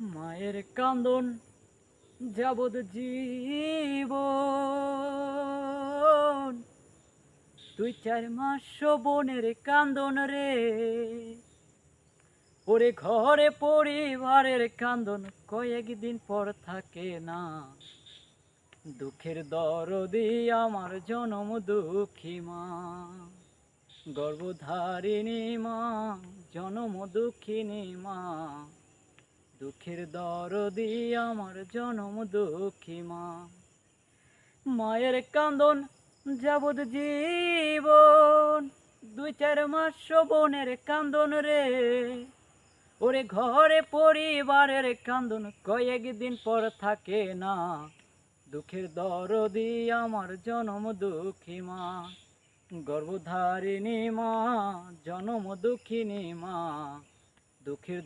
মায়ের কান্দন যাবদ জীবন, 2-4 মাস বোনের কান্দন রে। ওরে ঘরে পরিবারের কান্দন কয়েকদিন পর থাকে না। দুঃখের দরদি আমার জনম দুঃখী মা, গর্ভধারিণী মা, জনম দুঃখিনী মা। দুঃখের দরদি আমার জনম দুঃখী মা। মায়ের কান্দন যাবদ জীবন, 2-4 মাস বোনের কান্দন রে। ওরে ঘরে পরিবারের কান্দন কয়েকদিন পর থাকে না। দুঃখের দরদি আমার জনম দুঃখী মা, গর্ভধারিণী মা, জনম দুঃখিনী মা। দুঃখের